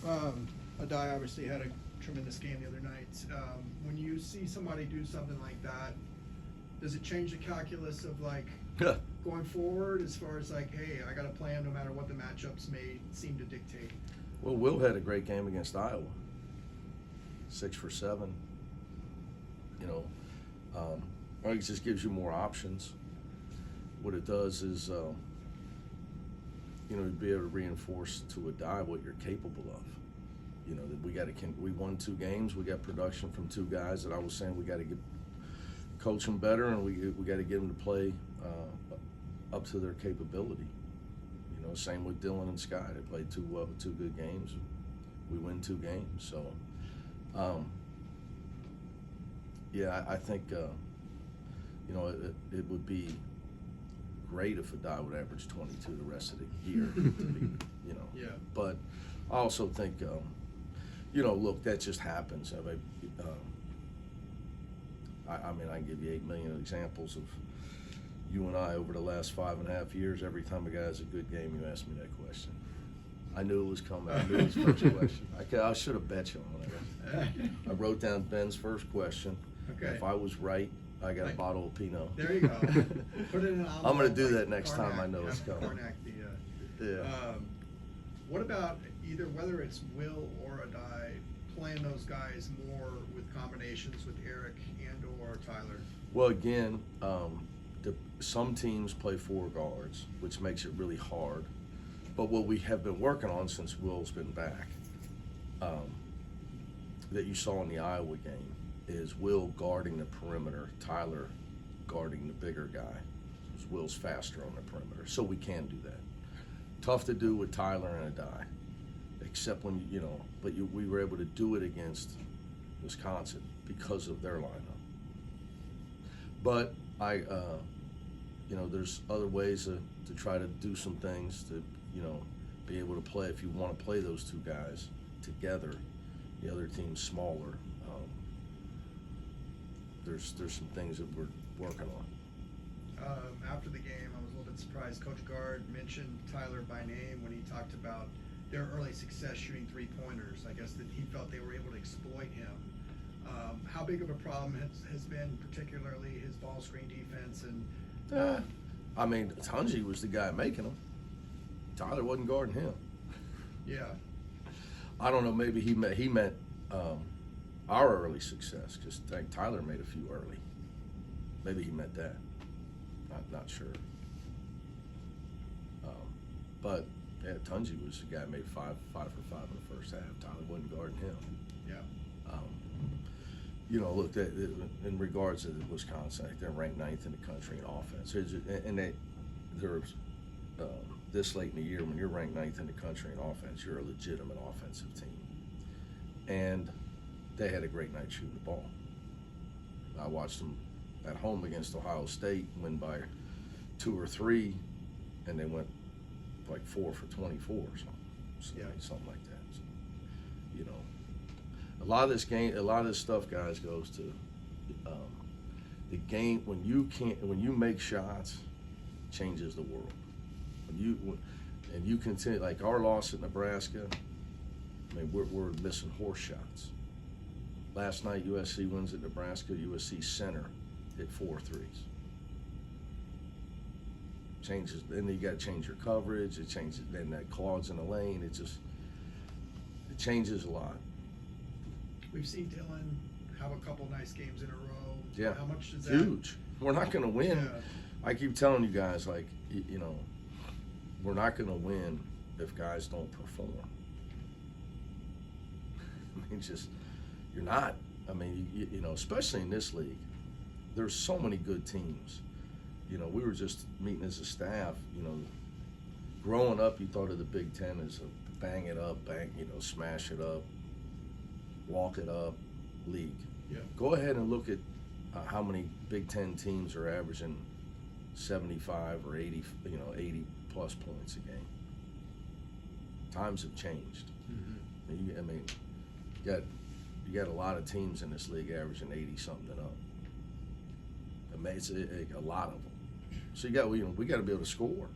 Adai obviously had a tremendous game the other night. When you see somebody do something like that, does it change the calculus of like going forward as far as like, hey, I got to play him no matter what the matchups may seem to dictate? Well, Will had a great game against Iowa. 6 for 7. You know, I think it just gives you more options. What it does is, you know, be able to reinforce to Adai what you're capable of. You know, that we won 2 games. We got production from 2 guys that I was saying we got to coach them better, and we got to get them to play up to their capability. You know, same with Dylan and Sky. They played 2 good games. We win 2 games. So, yeah, I think you know, it would be great if Adai would average 22 the rest of the year. To be, you know. Yeah. But I also think, you know, look, that just happens. I mean, I can give you 8 million examples of you and I over the last 5.5 years. Every time a guy has a good game, you ask me that question. I knew it was coming. I knew it was the first question. I should have bet you on it. I wrote down Ben's first question. Okay. If I was right, I got a bottle of Pinot. There you go. Put it in an envelope. I'm going to do that like next Karnak, time I know it's coming. Karnak, Yeah. What about either whether it's Will or Adai playing those guys more with combinations with Eric and or Tyler? Well, again, some teams play 4 guards, which makes it really hard. But what we have been working on since Will's been back, that you saw in the Iowa game, is Will guarding the perimeter, Tyler guarding the bigger guy. Because Will's faster on the perimeter, so we can do that. Tough to do with Tyler and Adai, except when, you know, but we were able to do it against Wisconsin because of their lineup. But you know, there's other ways to try to do some things to, you know, be able to play. If you want to play those 2 guys together, the other team's smaller. There's some things that we're working on. After the game, I was a little bit surprised. Coach Gard mentioned Tyler by name when he talked about their early success shooting 3-pointers. I guess that he felt they were able to exploit him. How big of a problem has been particularly his ball screen defense? And I mean, Tunji was the guy making them. Tyler wasn't guarding him. Yeah. I don't know. Maybe he meant our early success, because I think Tyler made a few early. Maybe he meant that. Not sure. But yeah, Tunji was the guy who made 5 for 5 in the first half. Tyler wasn't guarding him. Yeah. You know, look, in regards to Wisconsin, I think they're ranked 9th in the country in offense. And they're this late in the year, when you're ranked 9th in the country in offense, you're a legitimate offensive team. And they had a great night shooting the ball. I watched them at home against Ohio State win by 2 or 3, and they went like 4 for 24 or something. So, yeah. Something like that. So, you know, a lot of this stuff, guys, goes to the game. When you make shots, changes the world. And you continue, like our loss at Nebraska. I mean, we're missing horse shots. Last night, USC wins at Nebraska. USC center hit 4 threes. Changes. Then you got to change your coverage. It changes. Then that clogs in the lane. It changes a lot. We've seen Dylan have a couple nice games in a row. Yeah. How much does that? Huge. We're not going to win. Yeah. I keep telling you guys, like, you know, we're not going to win if guys don't perform. I mean, you're not. I mean, you know, especially in this league, there's so many good teams. You know, we were just meeting as a staff. You know, growing up, you thought of the Big Ten as a bang it up, smash it up, walk it up league. Yeah. Go ahead and look at how many Big Ten teams are averaging 75 or 80, 80 plus points a game. Times have changed. Mm-hmm. I mean, you got a lot of teams in this league averaging 80 something and up. I mean, it's a lot of them. So we got to be able to score.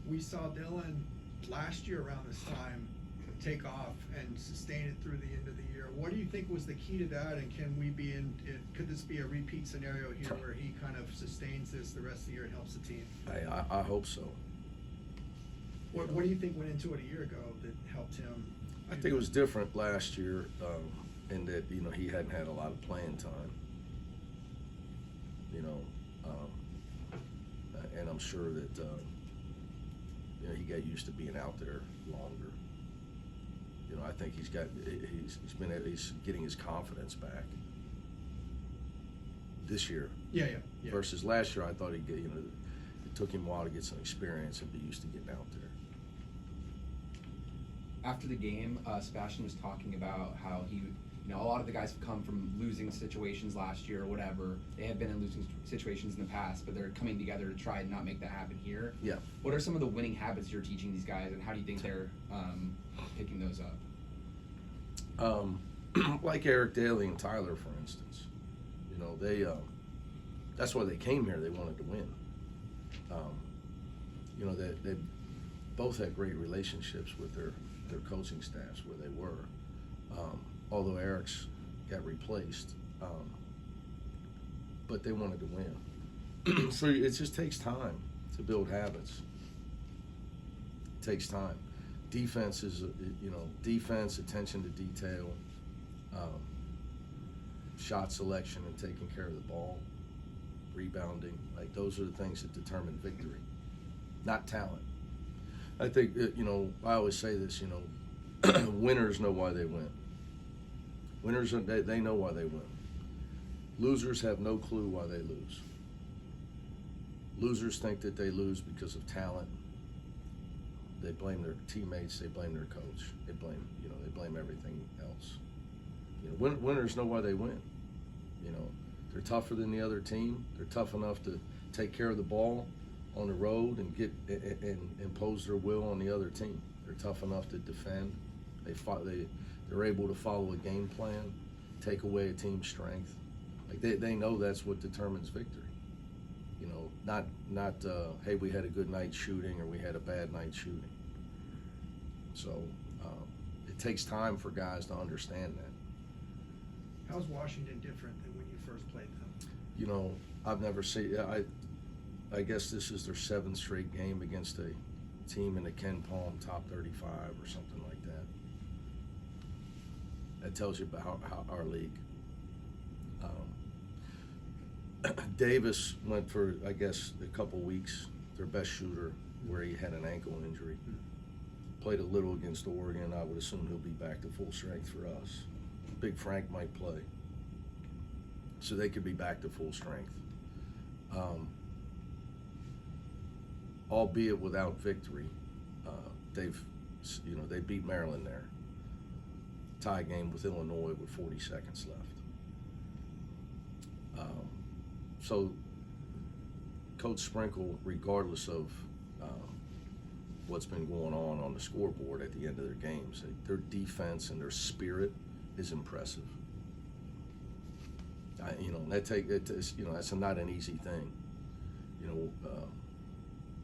We saw Dylan last year around this time take off and sustain it through the end of the year. What do you think was the key to that, and can we be could this be a repeat scenario here where he kind of sustains this the rest of the year and helps the team? I hope so. What do you think went into it a year ago that helped him? I think it was different last year in that, you know, he hadn't had a lot of playing time. You know, and I'm sure that, you know, he got used to being out there longer. You know, I think he's getting his confidence back this year. Yeah. Versus last year, I thought he'd get, you know, it took him a while to get some experience and be used to getting out there. After the game, Sebastian was talking about how he, you know, a lot of the guys have come from losing situations last year or whatever. They have been in losing situations in the past, but they're coming together to try and not make that happen here. Yeah. What are some of the winning habits you're teaching these guys, and how do you think they're picking those up? Like Eric Daly and Tyler, for instance. You know, they that's why they came here. They wanted to win. You know, they both had great relationships with their coaching staffs where they were. Although Eric's got replaced, but they wanted to win. So it just takes time to build habits. It takes time. Defense is, you know, defense, attention to detail, shot selection and taking care of the ball, rebounding. Like, those are the things that determine victory, not talent. I think, you know, I always say this, you know, winners know why they win. Winners, they know why they win. Losers have no clue why they lose. Losers think that they lose because of talent. They blame their teammates. They blame their coach. They blame everything else. You know, winners know why they win. You know, they're tougher than the other team. They're tough enough to take care of the ball on the road and impose their will on the other team. They're tough enough to defend. They're able to follow a game plan, take away a team's strength. Like, they know that's what determines victory. You know, not hey, we had a good night shooting or we had a bad night shooting. So it takes time for guys to understand that. How's Washington different than when you first played them? You know, I've never seen. I guess this is their 7th straight game against a team in the Ken Palm top 35 or something like that. That tells you about how our league. Davis went for, I guess, a couple weeks, their best shooter, where he had an ankle injury. Played a little against Oregon. I would assume he'll be back to full strength for us. Big Frank might play. So they could be back to full strength. Albeit without victory. They beat Maryland there. Tie game with Illinois with 40 seconds left. So Coach Sprinkle, regardless of what's been going on the scoreboard at the end of their games, their defense and their spirit is impressive. That's not an easy thing. You know,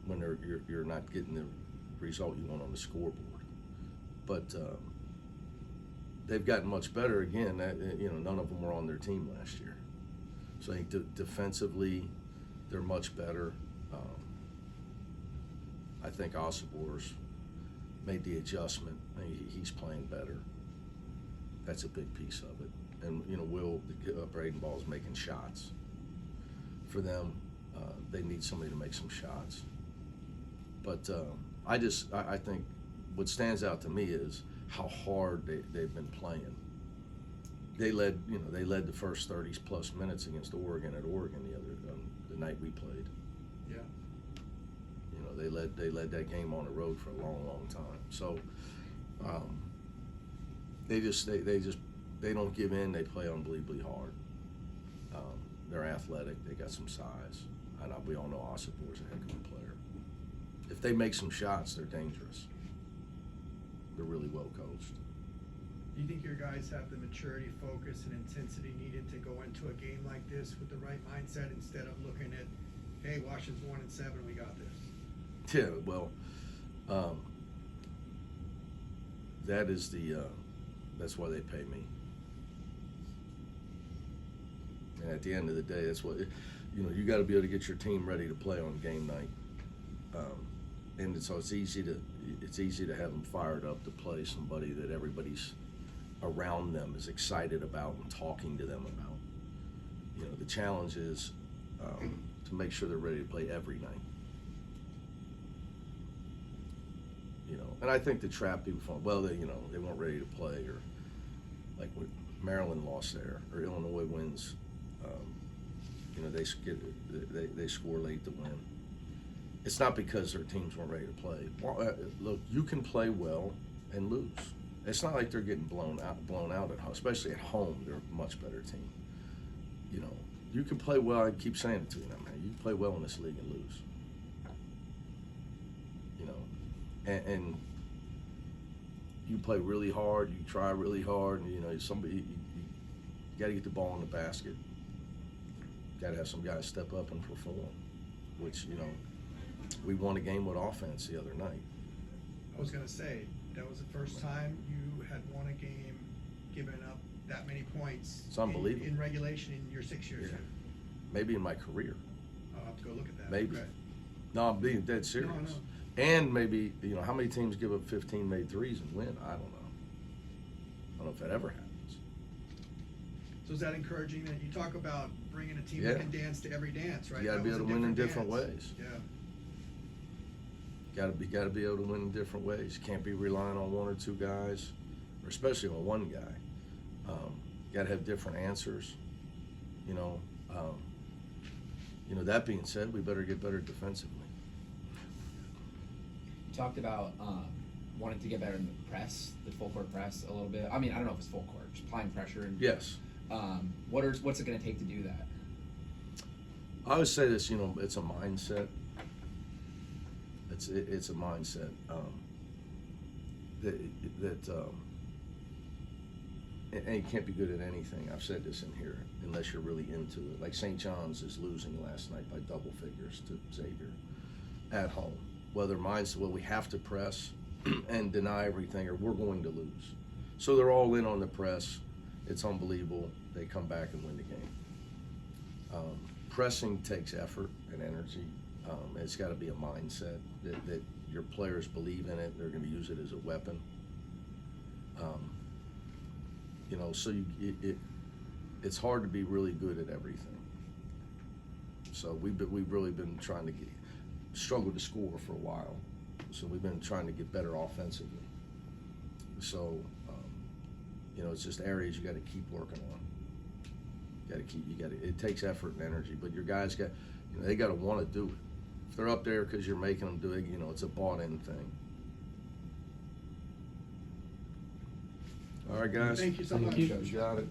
when you're not getting the result you want on the scoreboard, but they've gotten much better again. None of them were on their team last year, so I think defensively they're much better. I think Osabor's made the adjustment. He's playing better. That's a big piece of it. And Will Braden Ball is making shots. For them, they need somebody to make some shots. But I think what stands out to me is how hard they've been playing. They led the first 30+ minutes against Oregon at Oregon the night we played. Yeah. They led that game on the road for a long time. So they don't give in. They play unbelievably hard. They're athletic. They got some size. And we all know Osabor's a heck of a player. If they make some shots, they're dangerous. They're really well coached. Do you think your guys have the maturity, focus, and intensity needed to go into a game like this with the right mindset instead of looking at, hey, Washington's 1-7, we got this? Yeah, well, that is that's why they pay me. And at the end of the day, that's what, you got to be able to get your team ready to play on game night. And so it's easy to have them fired up to play somebody that everybody's around them is excited about and talking to them about. The challenge is to make sure they're ready to play every night. And I think the trap people from, well, they weren't ready to play, or like when Maryland lost there, or Illinois wins, they score late to win. It's not because their teams weren't ready to play. Look, you can play well and lose. It's not like they're getting blown out at home, especially at home. They're a much better team. You can play well. I keep saying it to you, man. You can play well in this league and lose. And you play really hard. You try really hard, and you got to get the ball in the basket. Got to have some guys step up and perform. Which we won a game with offense the other night. I was going to say, that was the first time you had won a game giving up that many points. It's unbelievable. In regulation in your 6 years. Yeah. Maybe in my career. I'll have to go look at that. Maybe. Okay. No, I'm being dead serious. No. And maybe, how many teams give up 15 made threes and win? I don't know. I don't know if that ever happens. So is that encouraging that you talk about bringing a team Yeah. that can dance to every dance, right? You got to That be was able a to win in different dance. ways. Yeah. Got to be able to win in different ways. Can't be relying on one or two guys, or especially on one guy. Got to have different answers. That being said, we better get better defensively. You talked about wanting to get better in the press, the full court press a little bit. I mean, I don't know if it's full court, just applying pressure. And, Yes. What's it going to take to do that? I would say this, it's a mindset. It's a mindset and you can't be good at anything. I've said this in here unless you're really into it. Like St. John's is losing last night by double figures to Xavier at home. Whether we have to press and deny everything, or we're going to lose. So they're all in on the press. It's unbelievable. They come back and win the game. Pressing takes effort and energy. It's got to be a mindset that your players believe in it. They're going to use it as a weapon. So it's hard to be really good at everything. So we've really been trying to struggle to score for a while. So we've been trying to get better offensively. So it's just areas you got to keep working on. It takes effort and energy, but your guys they got to want to do it. If they're up there because you're making them do it, it's a bought-in thing. All right, guys. Thank you so much. You got it.